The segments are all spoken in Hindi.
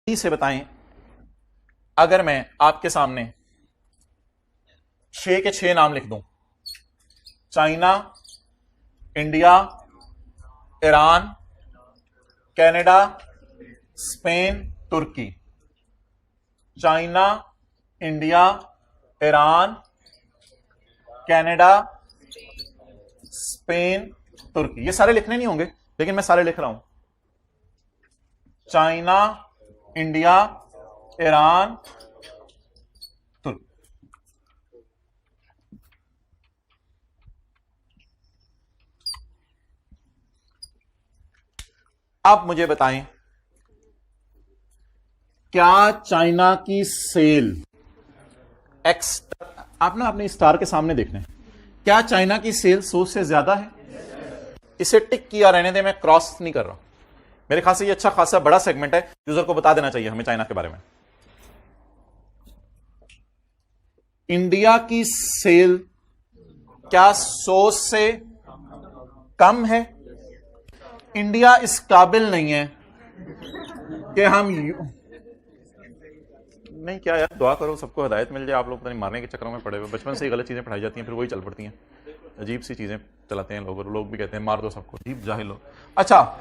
से बताएं, अगर मैं आपके सामने 6 के 6 नाम लिख दूं, China, India, Iran, Canada, Spain, तुर्की। China, India, Iran, Canada, Spain, तुर्की। ये सारे लिखने नहीं होंगे लेकिन मैं सारे लिख रहा हूं। चाइना, इंडिया, ईरान, तुर्की। आप मुझे बताएं, क्या चाइना की सेल एक्स, आप ना अपने स्टार के सामने देखना है, क्या चाइना की सेल 100 से ज्यादा है? इसे टिक किया रहने दे, मैं क्रॉस नहीं कर रहा। मेरे ख्याल से ये अच्छा खासा बड़ा सेगमेंट है, यूजर को बता देना चाहिए हमें चाइना के बारे में। इंडिया की सेल क्या 100 से कम है? इंडिया इस काबिल नहीं है कि हम नहीं, क्या यार, दुआ करो सबको हिदायत मिल जाए। आप लोग पता नहीं मारने के चक्करों में पड़े हुए, बचपन से ही गलत चीजें पढ़ाई जाती हैं, फिर वही चल पड़ती हैं। अजीब सी चीजें चलाते हैं लोग भी कहते हैं मार दो सबको, अजीब जाहिल लोग। अच्छा,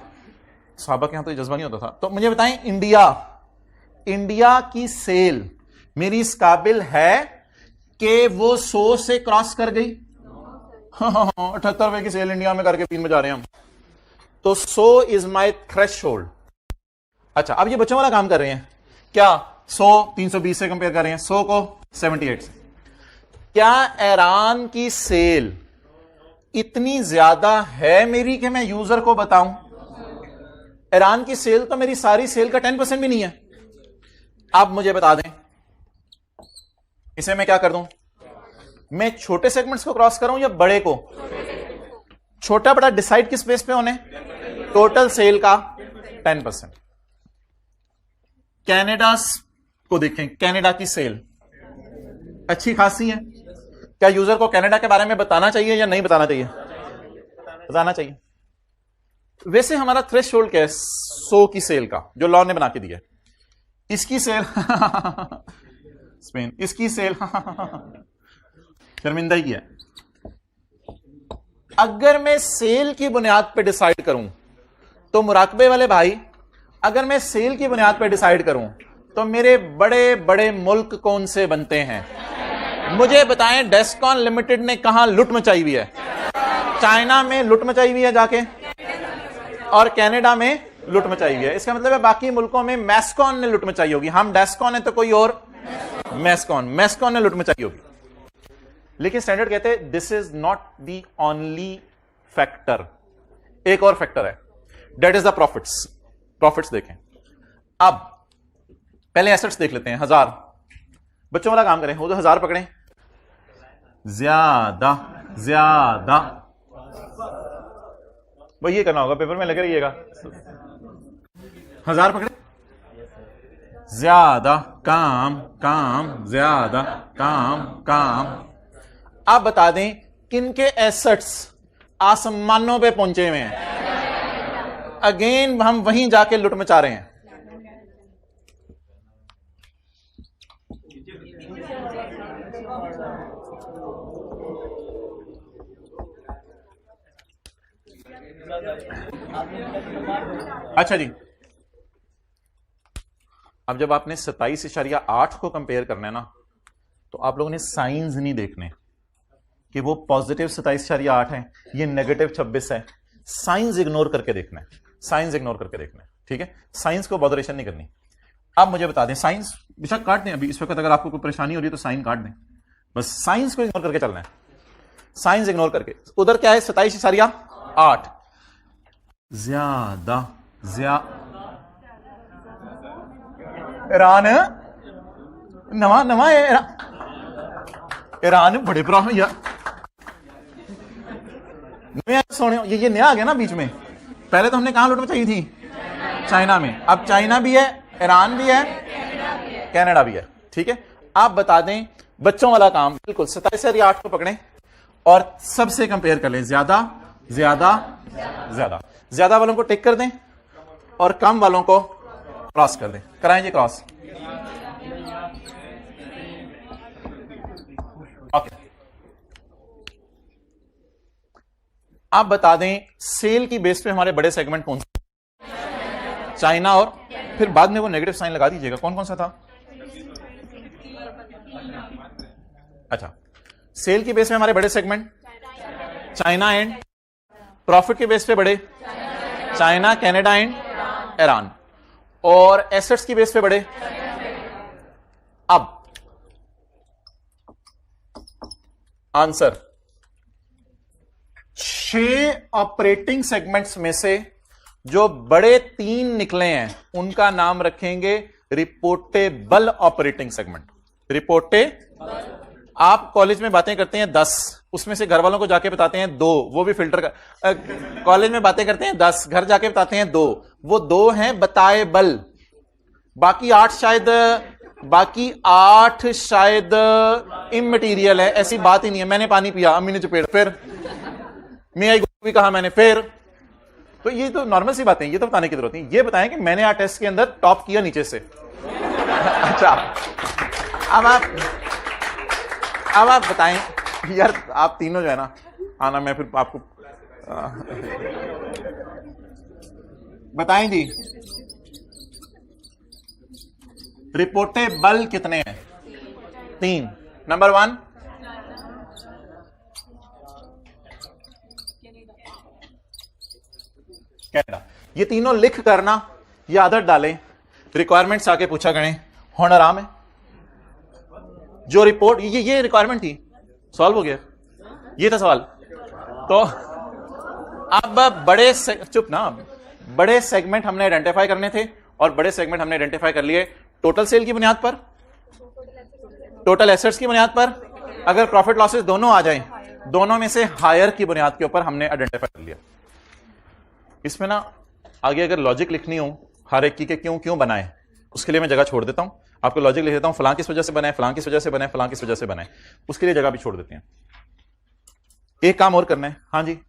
साहबा के यहां तो ये जज्बा नहीं होता था। तो मुझे बताएं, इंडिया की सेल मेरी इस काबिल है कि वो 100 से क्रॉस कर गई? 78 रुपए की सेल इंडिया में करके 3 बजा रहे हैं हम, तो 100 इज माई थ्रेशोल्ड। अच्छा, अब ये बच्चों वाला काम कर रहे हैं, क्या 100 320 से कंपेयर कर रहे हैं, 100 को 78 से। क्या ईरान की सेल इतनी ज्यादा है मेरी कि मैं यूजर को बताऊं? ईरान की सेल तो मेरी सारी सेल का 10% भी नहीं है। आप मुझे बता दें, इसे मैं क्या कर दूं? मैं छोटे सेगमेंट्स को क्रॉस करूं या बड़े को? छोटा बड़ा डिसाइड किस बेस पे होने? टोटल सेल का 10%। कनाडा को देखें, कनाडा की सेल अच्छी खासी है। क्या यूजर को कनाडा के बारे में बताना चाहिए या नहीं बताना चाहिए? बताना चाहिए। वैसे हमारा थ्रेशोल्ड क्या है 100 की सेल का, जो लॉ ने बना के दिया। इसकी सेल स्पेन, इसकी सेल शर्मिंदा ही है। अगर मैं सेल की बुनियाद पे डिसाइड करूं तो मुराकबे वाले भाई, अगर मैं सेल की बुनियाद पे डिसाइड करूं तो मेरे बड़े बड़े मुल्क कौन से बनते हैं? मुझे बताएं, डेस्कॉन लिमिटेड ने कहां लुट मचाई हुई है? चाइना में लुट मचाई हुई है जाके, और कनाडा में लुट मचाई हुई है। इसका मतलब है बाकी मुल्कों में मैस्कॉन ने लुट मचाई होगी। हम डेस्कॉन है तो कोई और मैस्कॉन ने लुट मचाई होगी। लेकिन स्टैंडर्ड कहते हैं this is not the only factor, एक और फैक्टर है, दैट इज द प्रॉफिट्स देखें। अब पहले एसेट्स देख लेते हैं। 1000, बच्चों वाला काम करें, वो तो 1000 पकड़ें, ज्यादा वही ये करना होगा, पेपर में लगे रहिएगा। 1000 पकड़े, ज्यादा काम, ज्यादा काम। आप बता दें किनके एसेट्स आसमानों पे पहुंचे हुए हैं? अगेन हम वहीं जाके लुट मचा रहे हैं। अच्छा जी, अब जब आपने 27.8 को कंपेयर करना है ना, तो आप लोगों ने साइंस नहीं देखने कि वो पॉजिटिव 27.8 है, ये नेगेटिव 26 है। साइंस इग्नोर करके देखना है, ठीक है? साइंस को बॉदरेशन नहीं करनी। अब मुझे बता दें, साइंस बेशक काट दें अभी इस वक्त, अगर आपको कोई परेशानी हो रही है तो साइन काट दें, बस साइंस को इग्नोर करके चलना है। साइंस इग्नोर करके, उधर क्या है 27.8, ज्यादा ईरान नवा है, ईरान बड़े प्रॉब्लम यार, सोने ये नया आ गया ना बीच में। पहले तो हमने कहां लुट मचाई थी? चाइना में। अब चाइना भी है, ईरान भी है, कनाडा भी है, ठीक है? आप बता दें, बच्चों वाला काम बिल्कुल 27.8 को पकड़ें और सबसे कंपेयर कर लें, ज्यादा वालों को टिक कर दें और कम वालों को क्रॉस कर दें, कराएं जी क्रॉस। ओके, आप बता दें सेल की बेस पे हमारे बड़े सेगमेंट कौन से? चाइना, और फिर बाद में वो नेगेटिव साइन लगा दीजिएगा, कौन कौन सा था? अच्छा, सेल की बेस पे हमारे बड़े सेगमेंट चाइना एंड प्रॉफिट के बेस पे बड़े चाइना, कनाडा एंड ईरान, और एसेट्स की बेस पे बड़े। अब आंसर 6 ऑपरेटिंग सेगमेंट्स में से जो बड़े 3 निकले हैं उनका नाम रखेंगे रिपोर्टेबल ऑपरेटिंग सेगमेंट। आप कॉलेज में बातें करते हैं 10, उसमें से घर वालों को जाके बताते हैं 2, वो भी फिल्टर का। कॉलेज में बातें करते हैं 10, घर जाके बताते हैं 2, वो 2 हैं बताएबल, बाकी 8 शायद इमटेरियल है। ऐसी बात ही नहीं है, मैंने पानी पिया, अम्मी ने चपेट, फिर मियाँ भी कहा मैंने, फिर तो ये तो नॉर्मल सी बातें, ये तो बताने की जरूरत नहीं। ये बताएं कि मैंने आज टेस्ट के अंदर टॉप किया नीचे से। अच्छा, अब आप बताएं यार, आप तीनों जो है ना आना, मैं फिर आपको बताएं जी रिपोर्टेबल कितने हैं? 3। Number 1 Canada. ये तीनों लिख करना, ये आदत डालें, रिक्वायरमेंट्स आके पूछा करें, होना आराम है। जो रिपोर्ट ये रिक्वायरमेंट थी, सॉल्व हो गया, ये था सवाल। तो अब बड़े सेगमेंट हमने आइडेंटिफाई करने थे, और बड़े सेगमेंट हमने आइडेंटिफाई कर लिए टोटल सेल की बुनियाद पर, टोटल एसेट्स की बुनियाद पर, अगर प्रॉफिट लॉसेस दोनों आ जाएं, दोनों में से हायर की बुनियाद के ऊपर हमने आइडेंटिफाई कर लिया। इसमें ना आगे अगर लॉजिक लिखनी हो हर एक की के क्यों क्यों बनाए, उसके लिए मैं जगह छोड़ देता हूं, आपको लॉजिक लिख देता हूं, फलां किस वजह से बनाए, फलां किस वजह से बनाए, फलां किस वजह से बनाए, उसके लिए जगह भी छोड़ देते हैं। एक काम और करना है। हाँ जी,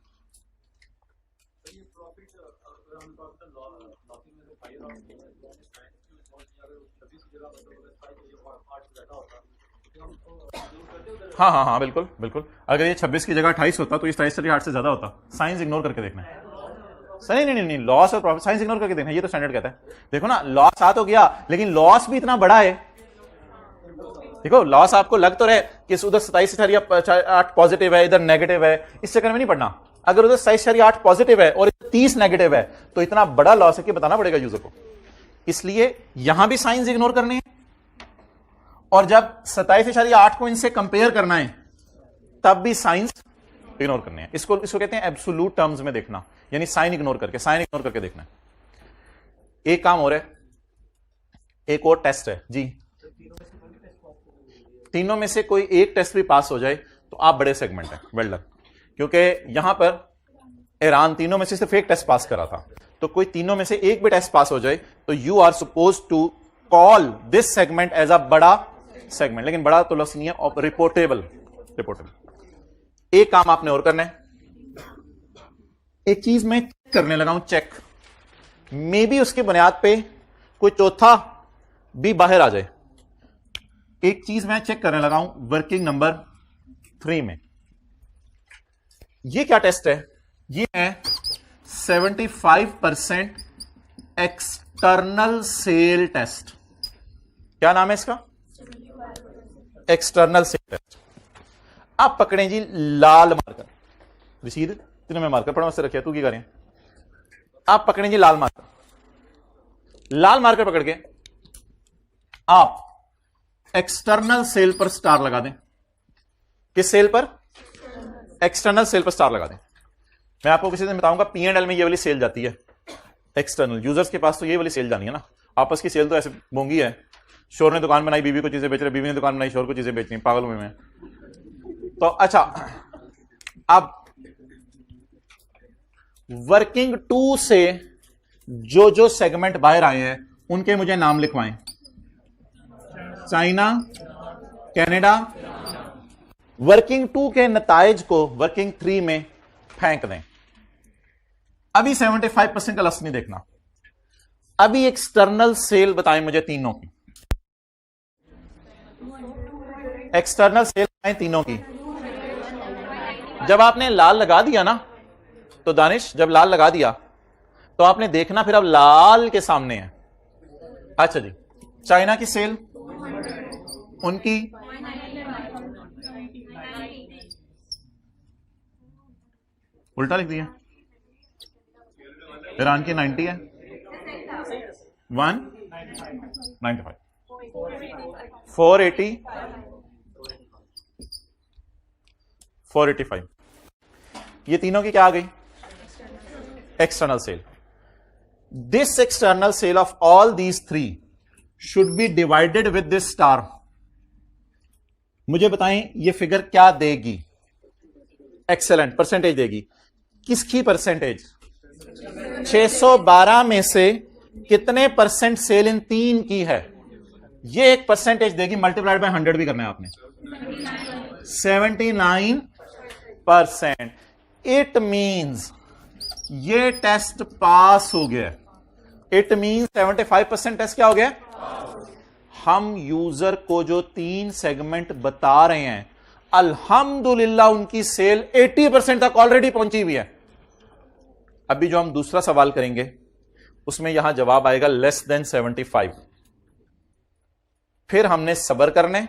हाँ, बिल्कुल बिल्कुल। अगर ये 26 की जगह 28 होता तो इस 28 से ज्यादा होता। साइंस इग्नोर करके देखना है। सही नहीं, लॉस और प्रॉफिट साइंस इग्नोर करके देखना, ये तो स्टैंडर्ड कहता है। देखो ना, लॉस आ तो गया, लेकिन लॉस भी इतना बड़ा है। देखो, लॉस आपको लग तो रहे कि उधर 27.8 पॉजिटिव है, इधर नेगेटिव है, इस चक्कर में नहीं पड़ना। अगर उधर 27.8 पॉजिटिव है और 30 नेगेटिव है तो इतना बड़ा लॉस है कि बताना पड़ेगा यूजर को। इसलिए यहां भी साइंस इग्नोर करने हैं, और जब 27.8 को इनसे कंपेयर करना है तब भी साइंस इग्नोर करने हैं। इसको कहते हैं एब्सोल्यूट टर्म्स में देखना, यानी साइन इग्नोर करके देखना है। एक काम हो रहा है, एक और टेस्ट है जी। तीनों में से कोई एक टेस्ट भी पास हो जाए तो आप बड़े सेगमेंट है, वेल डन। क्योंकि यहां पर ईरान तीनों में से सिर्फ एक टेस्ट पास करा था, तो कोई तीनों में से एक भी टेस्ट पास हो जाए तो you are suppose to call this segment as a बड़ा सेगमेंट। लेकिन बड़ा तो लफ्ज नहीं है, रिपोर्टेबल। एक काम आपने और करना है, एक चीज मैं करने लगा हूं चेक, मे बी उसके बुनियाद पे कोई चौथा भी बाहर आ जाए। एक चीज मैं चेक करने लगा हूं वर्किंग नंबर 3 में। ये क्या टेस्ट है? ये है 75% एक्सटर्नल सेल टेस्ट। क्या नाम है इसका? External sale test. आप पकड़ें जी लाल मार्कर, रशीद तूने मैं मार्कर पढ़ा से रखिया, तू की करें। आप पकड़ें जी लाल मार्कर, लाल मार्कर पकड़ के आप एक्सटर्नल सेल पर स्टार लगा दें। किस सेल पर? एक्सटर्नल सेल पर स्टार लगा दें। मैं आपको किसी दिन बताऊंगा, P&L में ये वाली सेल जाती है एक्सटर्नल। यूजर्स के पास तो ये वाली सेल जानी है ना, आपस की सेल तो ऐसे मोंगी है। शोर ने दुकान बनाई, बीवी को चीजें बेच रहे, बीवी ने दुकान बनाई, शोर को चीजें बेचनी, पागल हुए में। तो अच्छा, अब वर्किंग 2 से जो जो सेगमेंट बाहर आए हैं उनके मुझे नाम लिखवाएं। China, Canada. वर्किंग 2 के नताइज को वर्किंग 3 में फेंक दें। अभी 75% का लफ्ज नहीं देखना, अभी एक्सटर्नल सेल बताएं मुझे तीनों की, एक्सटर्नल सेल बताएं तीनों की। जब आपने लाल लगा दिया ना, तो दानिश जब लाल लगा दिया तो आपने देखना फिर अब लाल के सामने है। अच्छा जी, चाइना की सेल उनकी उल्टा लिख दिया, ईरान की 90 है, 195, 480, 485, ये तीनों की क्या आ गई? External sale. This external sale of all these three should be divided with this star. मुझे बताएं ये फिगर क्या देगी? एक्सेलेंट, परसेंटेज देगी। किसकी परसेंटेज? 612 में से कितने परसेंट सेल इन तीन की है? ये एक परसेंटेज देगी, मल्टीप्लाइड बाय 100 भी करना है आपने, 79%। इट मींस ये टेस्ट पास हो गया। इट मींस 75% टेस्ट क्या हो गया? हम यूजर को जो 3 सेगमेंट बता रहे हैं, अल्हम्दुलिल्लाह उनकी सेल 80% तक ऑलरेडी पहुंची हुई है। अभी जो हम दूसरा सवाल करेंगे उसमें यहां जवाब आएगा लेस देन 75। फिर हमने सब्र करने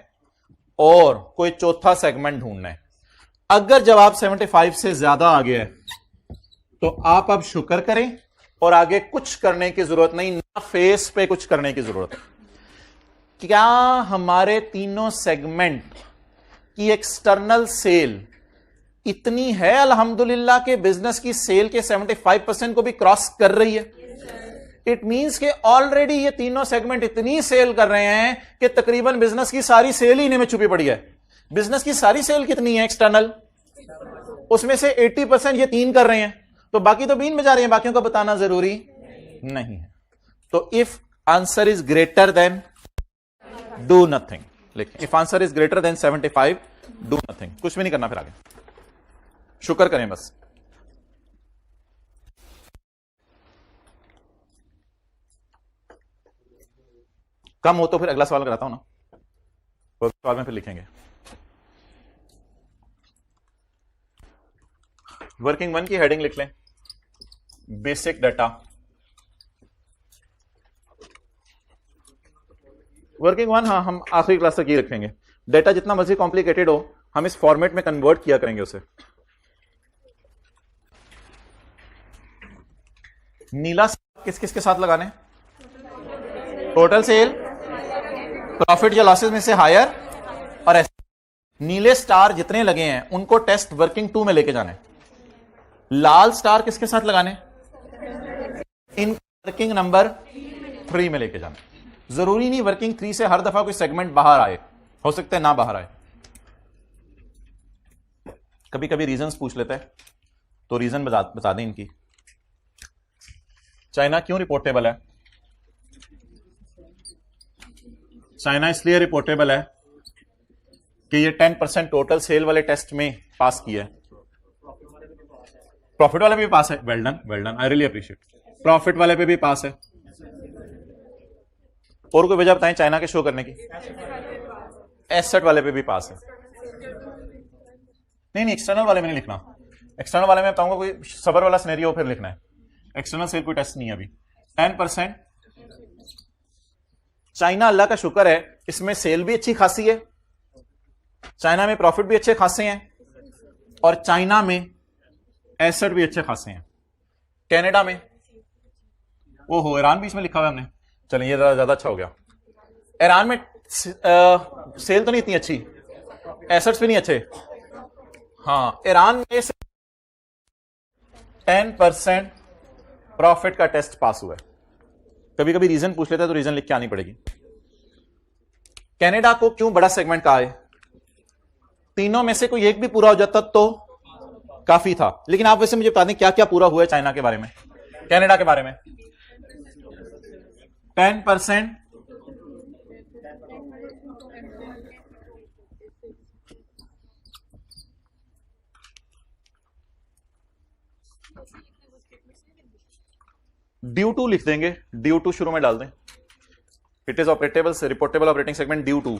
और कोई चौथा सेगमेंट ढूंढना है। अगर जवाब 75 से ज्यादा आ गया है तो आप अब शुक्र करें और आगे कुछ करने की जरूरत नहीं, ना फेस पे कुछ करने की जरूरत है। क्या हमारे तीनों सेगमेंट की एक्सटर्नल सेल इतनी है अल्हम्दुलिल्लाह के बिजनेस की सेल के 75% को भी क्रॉस कर रही है? इट मींस के ऑलरेडी ये तीनों सेगमेंट इतनी सेल कर रहे हैं कि तकरीबन बिजनेस की सारी सेल ही इन्हीं में छुपी पड़ी है। बिजनेस की सारी सेल कितनी है एक्सटर्नल? उसमें से 80% ये तीन कर रहे हैं, तो बाकी तो बीन में जा रहे हैं, बाकियों का बताना जरूरी नहीं है। तो if answer is greater than do nothing, लेकिन if answer is greater than 75 do nothing, कुछ भी नहीं करना, फिर आगे शुक्र करें बस। कम हो तो फिर अगला सवाल कराता हूं ना, वो सवाल में फिर लिखेंगे। वर्किंग 1 की हेडिंग लिख लें, बेसिक डाटा। वर्किंग 1 हाँ हम आखिरी क्लास तक ही रखेंगे। डाटा जितना मर्जी कॉम्प्लिकेटेड हो, हम इस फॉर्मेट में कन्वर्ट किया करेंगे उसे। नीला किस किस के साथ लगाने? टोटल सेल, प्रॉफिट या लॉसेस में से हायर और ऐसे। नीले स्टार जितने लगे हैं उनको टेस्ट वर्किंग 2 में लेके जाने। लाल स्टार किसके साथ लगाने? इन वर्किंग नंबर 3 में लेके जाने। जरूरी नहीं वर्किंग 3 से हर दफा कोई सेगमेंट बाहर आए, हो सकता है ना बाहर आए, कभी कभी रीजंस पूछ लेते हैं, तो रीजन बता दें इनकी। चाइना क्यों रिपोर्टेबल है? चाइना इसलिए रिपोर्टेबल है कि ये 10% टोटल सेल वाले टेस्ट में पास किया है। प्रॉफिट वाले पे भी पास है, well done well done, I really appreciate. Profit वाले पे भी पास है। और कोई वजह बताएं चाइना के शो करने की? एसेट वाले पे भी पास है। नहीं एक्सटर्नल वाले में नहीं लिखना, एक्सटर्नल वाले में बताऊंगा कोई सबर वाला सिनेरियो फिर लिखना है। एक्सटर्नल सेल कोई टेस्ट नहीं है अभी। 10% चाइना, अल्लाह का शुक्र है इसमें सेल भी अच्छी खासी है, चाइना में प्रॉफिट भी अच्छे खासे हैं, और चाइना में एसेट भी अच्छे खासे हैं। कनाडा में ओहो, ईरान भी इसमें लिखा हुआ है हमने, चलिए ये ज्यादा अच्छा हो गया। ईरान में सेल तो नहीं इतनी अच्छी, एसेट्स भी नहीं अच्छे। हाँ, ईरान में 10% प्रॉफिट का टेस्ट पास हुआ है। कभी कभी रीजन पूछ लेता है तो रीजन लिख के आनी पड़ेगी। कनाडा को क्यों बड़ा सेगमेंट कहा है? तीनों में से कोई एक भी पूरा हो जाता तो काफी था, लेकिन आप वैसे मुझे बता दें क्या क्या पूरा हुआ है चाइना के बारे में, कनाडा के बारे में। 10% ड्यू टू लिख देंगे, ड्यू टू शुरू में डाल दें। It is operatable reportable operating segment due to.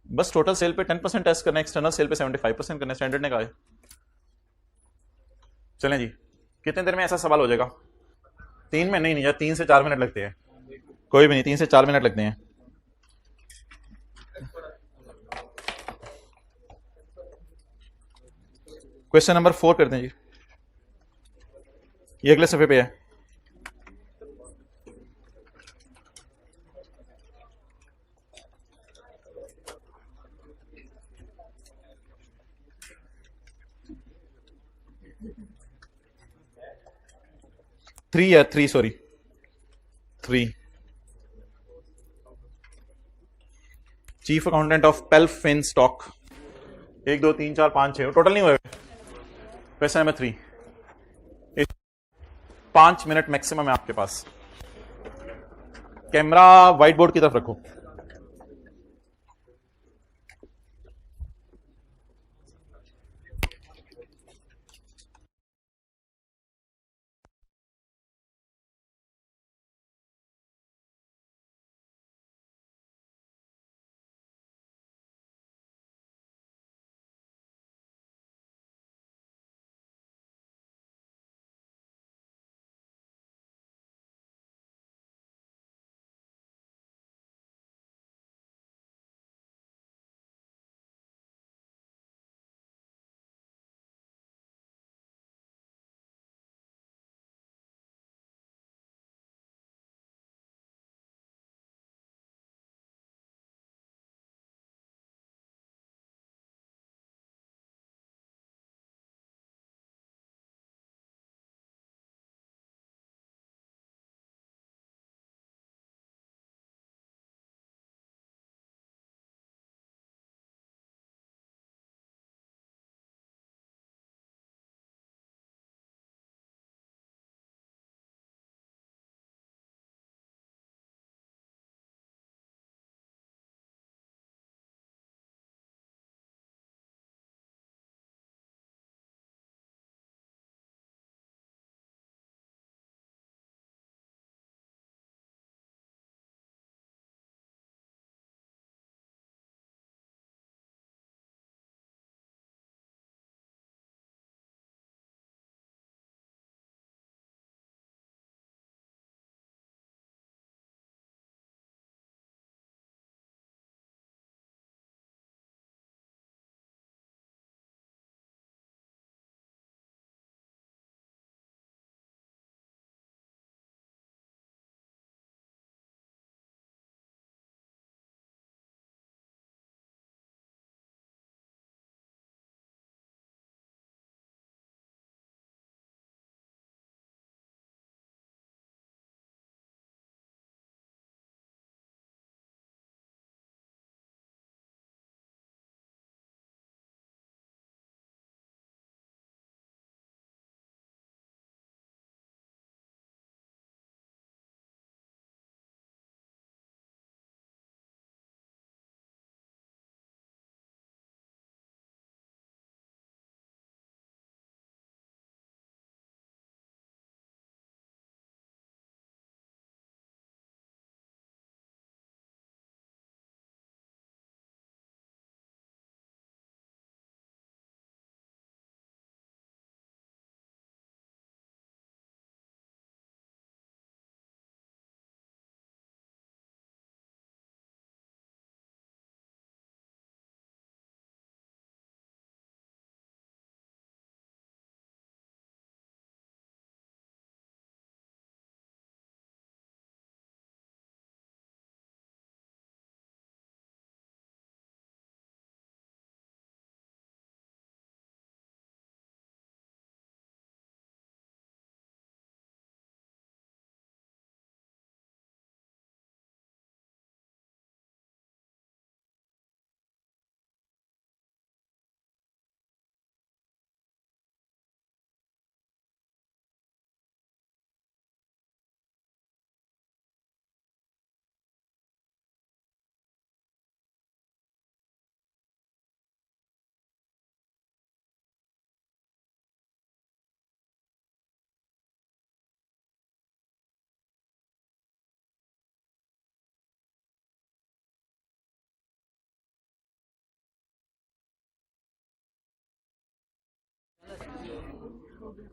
बस टोटल सेल पे 10% टेस्ट करना है, एक्सटर्नल सेल पे 75% करना है, स्टैंडर्ड ने कहा है। चलें जी, कितने देर में ऐसा सवाल हो जाएगा? 3 में नहीं यार, 3 से 4 मिनट लगते हैं। कोई भी नहीं, 3 से 4 मिनट लगते हैं। क्वेश्चन नंबर 4 करते हैं जी, ये अगले सफे पे है। थ्री है, three sorry, three. Chief accountant of Pelf Fin Stock, 1 2 3 4 5 6 total नहीं हुए। क्वेश्चन नंबर 3, 5 मिनट मैक्सिमम है आपके पास। कैमरा व्हाइट बोर्ड की तरफ रखो।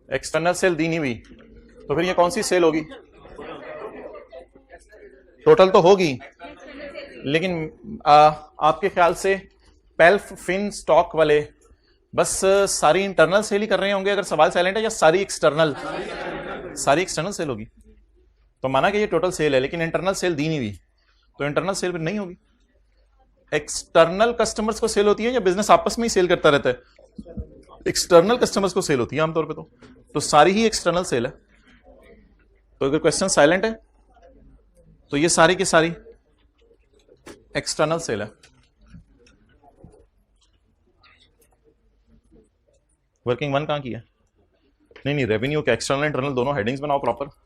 एक्सटर्नल सेल दी नहीं हुई, तो फिर ये कौन सी सेल होगी? टोटल तो होगी, लेकिन आपके ख्याल से पेल्फ फिन स्टॉक वाले बस सारी इंटरनल सेल ही कर रहे होंगे अगर सवाल साइलेंट है, या सारी एक्सटर्नल? सारी एक्सटर्नल सेल होगी। तो माना कि ये टोटल सेल है लेकिन इंटरनल सेल दी नहीं हुई, तो इंटरनल सेल फिर नहीं होगी। एक्सटर्नल कस्टमर्स को सेल होती है या बिजनेस आपस में ही सेल करता रहता है? एक्सटर्नल कस्टमर्स को सेल होती है आमतौर पे, तो सारी ही एक्सटर्नल सेल है। तो अगर क्वेश्चन साइलेंट है तो ये सारी की सारी एक्सटर्नल सेल है। वर्किंग वन कहां की है? नहीं, रेवेन्यू के एक्सटर्नल इंटरनल दोनों हेडिंग्स बनाओ प्रॉपर।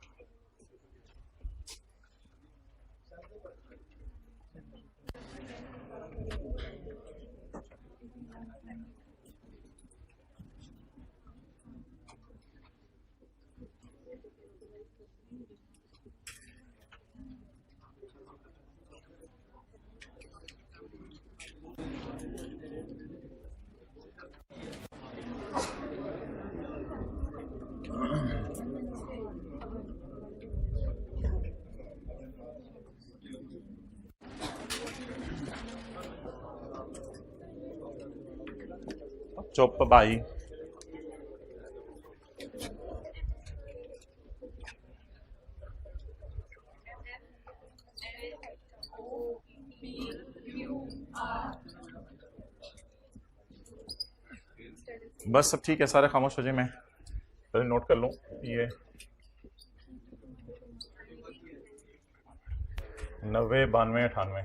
चुप भाई। बस सब ठीक है, सारे खामोश हो जाए। मैं पहले नोट कर लूं ये 90, 92, 98।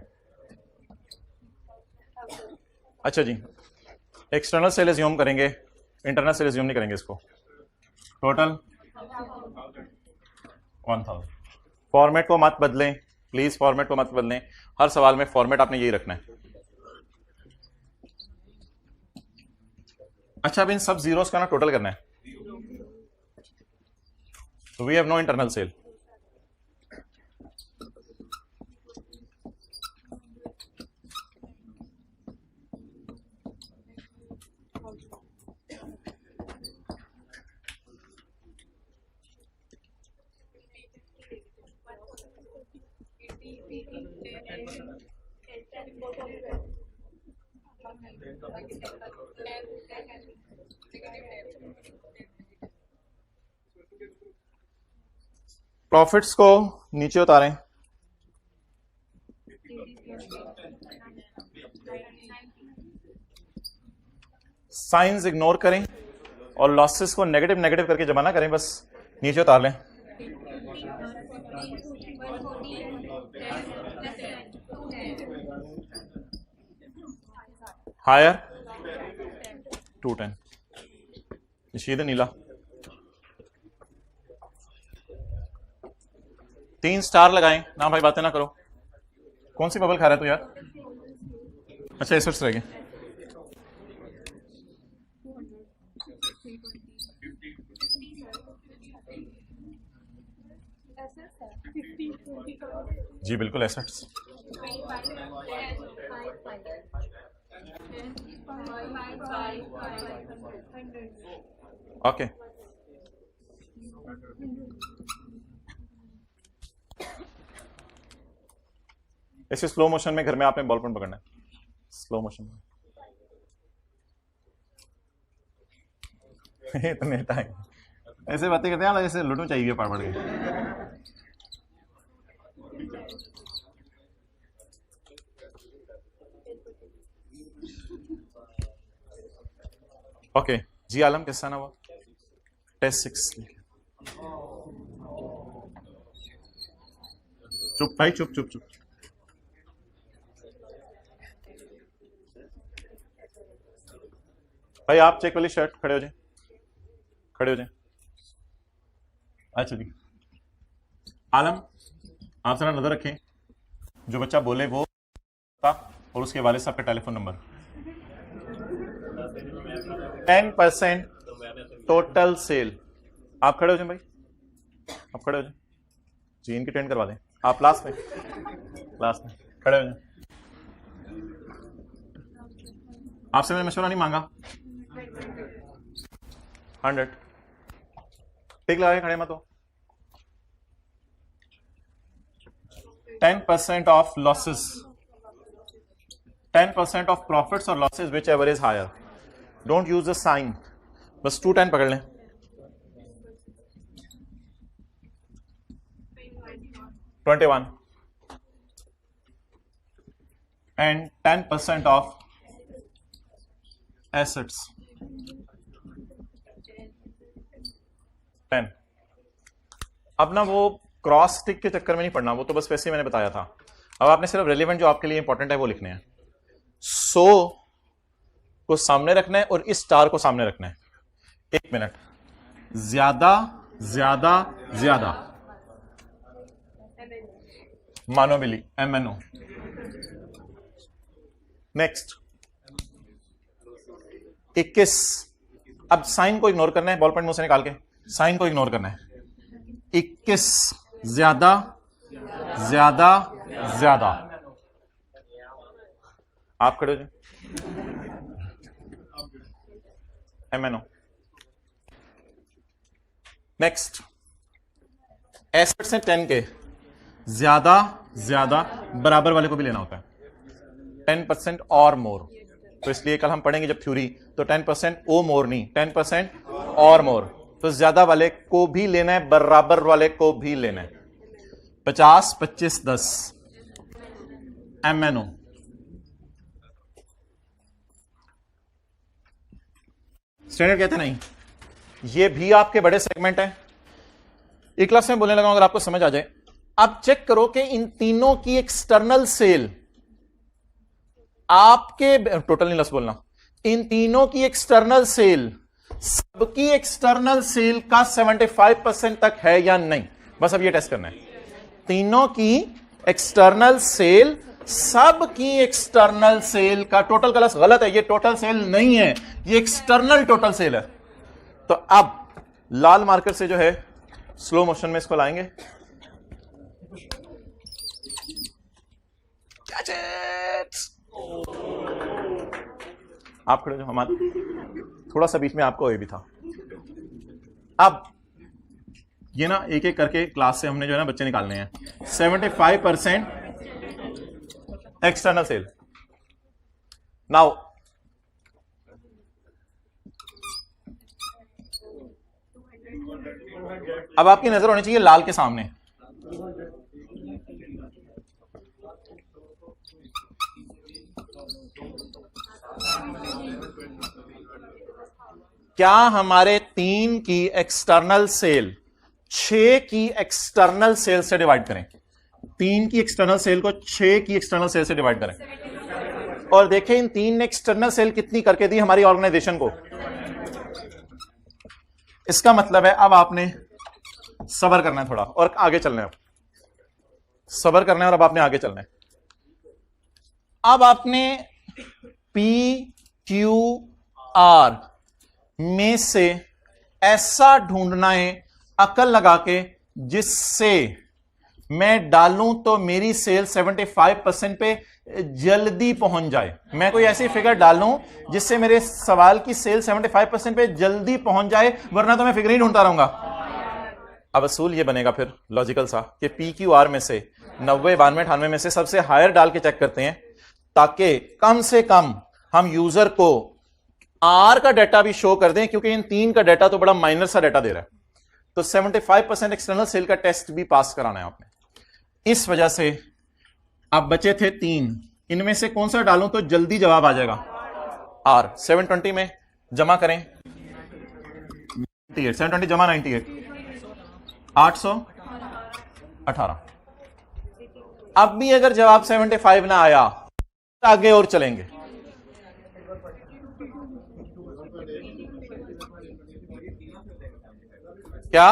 अच्छा जी, एक्सटर्नल सेल एज्यूम करेंगे, इंटरनल सेल एज्यूम नहीं करेंगे इसको। टोटल 1000। फॉर्मेट को मत बदलें प्लीज, फॉर्मेट को मत बदलें। हर सवाल में फॉर्मेट आपने यही रखना है। अच्छा, अब इन सब जीरोस का ना टोटल करना है। तो we have no internal sale. Profits को नीचे उतारें। साइंस इग्नोर करें और लॉसेस को नेगेटिव नेगेटिव करके जमा ना करें, बस नीचे उतार लें। हायर 210। शीद नीला 3 स्टार लगाएं ना भाई, बातें ना करो। कौन सी बबल खा रहा है तू यार? अच्छा, एसेट्स रह गए। जी बिल्कुल एसेट्स। ओके, ऐसे स्लो मोशन में घर में आपने बॉल पेन पकड़ना है, स्लो मोशन में। इतने टाइम ऐसे बातें करते हैं जैसे लूडो चाहिए पढ़ पढ़ के। ओके जी आलम, कैसा ना हुआ? टेस्ट 6। चुप भाई, चुप चुप चुप। भाई आप चेक वाली शर्ट खड़े हो जाए, खड़े हो जाए। अच्छा जी आलम, आप जरा नजर रखें, जो बच्चा बोले वो और उसके वाले साहब का टेलीफोन नंबर। 10% total sale. आप खड़े हो जाए भाई, आप खड़े हो जाए जी, इनकी टेंड करवा दें। आप लास्ट में, लास्ट में खड़े हो जाए। आपसे मैंने मशवरा नहीं मांगा। 100 टिक लगा के खड़े मत हो। 10% ऑफ लॉसेस, 10% ऑफ प्रॉफिट्स और losses whichever is higher, don't use the sign, बस 210 पकड़ लें। $21 and 10% of assets 10। अब ना वो क्रॉस टिक के चक्कर में नहीं पढ़ना, वो तो बस वैसे ही मैंने बताया था। अब आपने सिर्फ रेलेवेंट जो आपके लिए इंपॉर्टेंट है वो लिखने हैं। 100 को सामने रखना है और इस स्टार को सामने रखना है। 1 मिनट, ज्यादा ज्यादा ज्यादा मानो मिली MNO। नेक्स्ट 21। अब साइन को इग्नोर करना है, बॉल पॉइंट मुंह से निकाल के साइन को इग्नोर करना है। 21 ज्यादा ज्यादा ज्यादा, आप खड़े हो जाए। MNO। नेक्स्ट एसेट्स हैं 10 के, ज्यादा ज्यादा बराबर वाले को भी लेना होता है 10% और मोर। तो इसलिए कल हम पढ़ेंगे जब थ्योरी, तो 10% ओ मोर नहीं, 10% और मोर। तो ज्यादा वाले को भी लेना है, बराबर वाले को भी लेना है। 50 25 10 MNO। स्टैंडर्ड कहते नहीं, ये भी आपके बड़े सेगमेंट है। एक क्लास में बोलने लगा अगर आपको समझ आ जाए। अब चेक करो कि इन तीनों की एक्सटर्नल सेल आपके, टोटल नहीं लफ्ज बोलना, इन तीनों की एक्सटर्नल सेल, सबकी एक्सटर्नल सेल का 75% तक है या नहीं, बस अब ये टेस्ट करना है। तीनों की एक्सटर्नल सेल, सब की एक्सटर्नल सेल का, टोटल का लफ्ज गलत है, ये टोटल सेल नहीं है, ये एक्सटर्नल टोटल सेल है। तो अब लाल मार्कर से जो है स्लो मोशन में इसको लाएंगे। आप खड़े हो, हमारे थोड़ा सा बीच में आपको ये भी था। अब ये ना एक एक करके क्लास से हमने जो है ना बच्चे निकालने हैं। 75% एक्सटर्नल सेल। नाउ अब आपकी नजर होनी चाहिए लाल के सामने। क्या हमारे 3 की एक्सटर्नल सेल 6 की एक्सटर्नल सेल से डिवाइड करें? 3 की एक्सटर्नल सेल को 6 की एक्सटर्नल सेल से डिवाइड करें और देखें इन 3 ने एक्सटर्नल सेल कितनी करके दी हमारी ऑर्गेनाइजेशन को। इसका मतलब है अब आपने सब्र करना है थोड़ा और आगे चलना है। सब्र करना है और अब आपने आगे चलना है। अब आपने PQR में से ऐसा ढूंढना है अकल लगा के जिससे मैं डालूं तो मेरी सेल 75% पे जल्दी पहुंच जाए। मैं कोई ऐसी फिगर डालूं जिससे मेरे सवाल की सेल 75% पे जल्दी पहुंच जाए, वरना तो मैं फिगर ही ढूंढता रहूंगा। अब असूल ये बनेगा फिर लॉजिकल सा कि PQR में से 90 92 98 में से सबसे हायर डाल के चेक करते हैं ताकि कम से कम हम यूजर को R का डाटा भी शो कर दें, क्योंकि इन 3 का डाटा तो बड़ा माइनर सा डाटा दे रहा है। तो 75% एक्सटर्नल सेल का टेस्ट भी पास कराना है आपने। इस वजह से अब बचे थे 3, इनमें से कौन सा डालूं तो जल्दी जवाब आ जाएगा? R। 720 में जमा करें 98, 720 जमा 98, 818। अब भी अगर जवाब 75 ना आया तो आगे और चलेंगे। क्या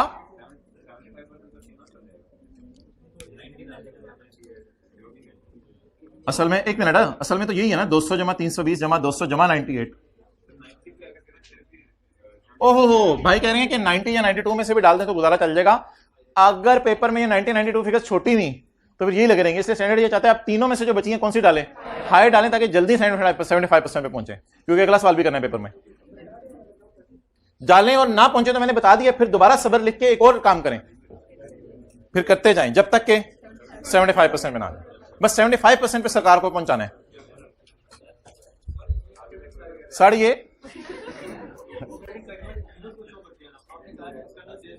असल में, एक मिनट है, असल में तो यही है ना, 200 जमा 320 जमा 200 जमा 98। ओहो भाई कह रहे हैं कि 90 या 92 में से भी डाल दें तो गुजारा चल जाएगा। अगर पेपर में ये 90 92 फिगर छोटी नहीं तो फिर यही लगे रहेंगे। इसलिए स्टैंडर्ड ये चाहते हैं आप तीनों में से जो बची हैं कौन सी डालें? हाई डालें ताकि जल्दी 75% पे पहुंचे, क्योंकि अगला सवाल भी करना है पेपर में। डालें और ना पहुंचे तो मैंने बता दिया, फिर दोबारा सब्र लिख के एक और काम करें, फिर करते जाएं जब तक के 75% में ना आए। बस 75% पे सरकार को पहुंचाना है। सर ये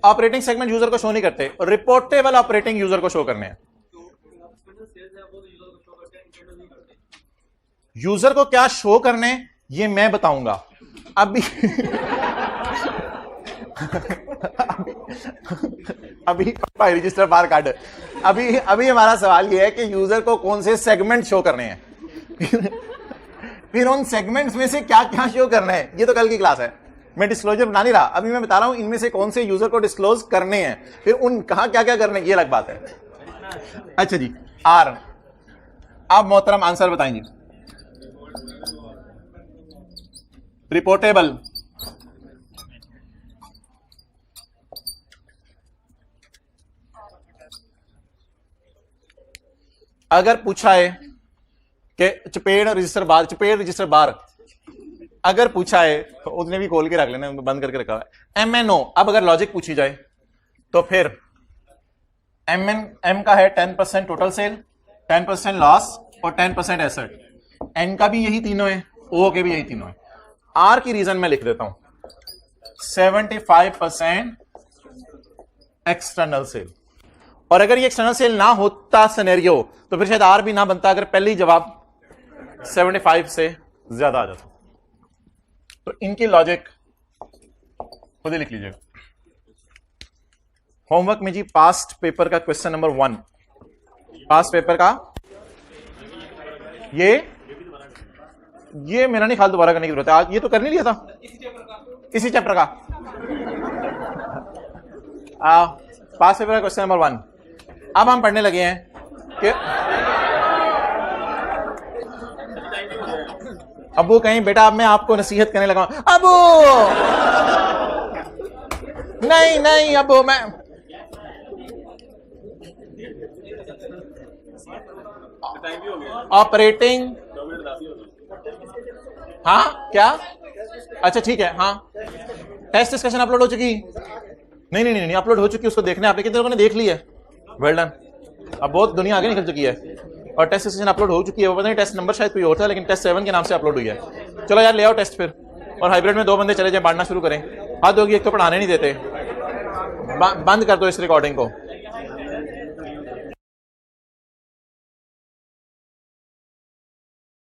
ऑपरेटिंग सेगमेंट यूजर को शो नहीं करते, रिपोर्टेबल ऑपरेटिंग यूजर को शो करने हैं। यूजर को क्या शो करने ये मैं बताऊंगा अभी। अभी भाई रजिस्टर बाहर काट। अभी हमारा सवाल यह है कि यूजर को कौन से सेगमेंट शो करने हैं, फिर उन सेगमेंट्स में से क्या क्या शो करना है, ये तो कल की क्लास है। मैं डिस्क्लोजर बना नहीं रहा, अभी मैं बता रहा हूं इनमें से कौन से यूजर को डिस्क्लोज करने हैं, फिर उन कहां क्या क्या करने, ये अलग बात है। अच्छा जी, आर आप मोहतरम आंसर बताएंगे। रिपोर्टेबल, अगर पूछा है कि चपेट रजिस्टर बार अगर पूछा है तो उसने भी खोल के रख लेना, बंद करके रखा है। MNO, अब अगर लॉजिक पूछी जाए तो फिर M का है 10% टोटल सेल, 10% लॉस और 10% एसेट। N का भी यही तीनों है, O के भी यही तीनों है। R की रीजन मैं लिख देता हूं 75% एक्सटर्नल सेल, और अगर ये एक्सटर्नल सेल ना होता सिनेरियो तो फिर शायद R भी ना बनता, अगर पहले ही जवाब 75 से ज्यादा आ जाता। तो इनकी लॉजिक खुद ही लिख लीजिएगा। होमवर्क में जी पास्ट पेपर का क्वेश्चन नंबर 1, पास्ट पेपर का ये मेरा नहीं ख्याल दोबारा करने की जरूरत है, आज ये तो कर नहीं लिया था इसी चैप्टर का। पास्ट पेपर का क्वेश्चन नंबर 1। अब हम पढ़ने लगे हैं कि अबू कहीं बेटा, अब मैं आपको नसीहत करने लगा। अबू नहीं अबू, मैं ऑपरेटिंग, हाँ क्या, अच्छा ठीक है, हाँ टेस्ट डिस्कशन अपलोड हो चुकी, नहीं अपलोड हो चुकी, उसको देखना है आपने, कितने लोगों ने देख ली है? Well done. अब बहुत दुनिया आगे निकल चुकी है और टेस्ट सेशन अपलोड हो चुकी है। वो पता नहीं टेस्ट नंबर शायद कोई और था, लेकिन टेस्ट 7 के नाम से अपलोड हुई है। चलो यार ले आओ टेस्ट फिर, और हाइब्रिड में 2 बंदे चले जाए, बांटना शुरू करें। हाथ होगी, एक तो पढ़ाने नहीं देते, बंद कर दो इस रिकॉर्डिंग को।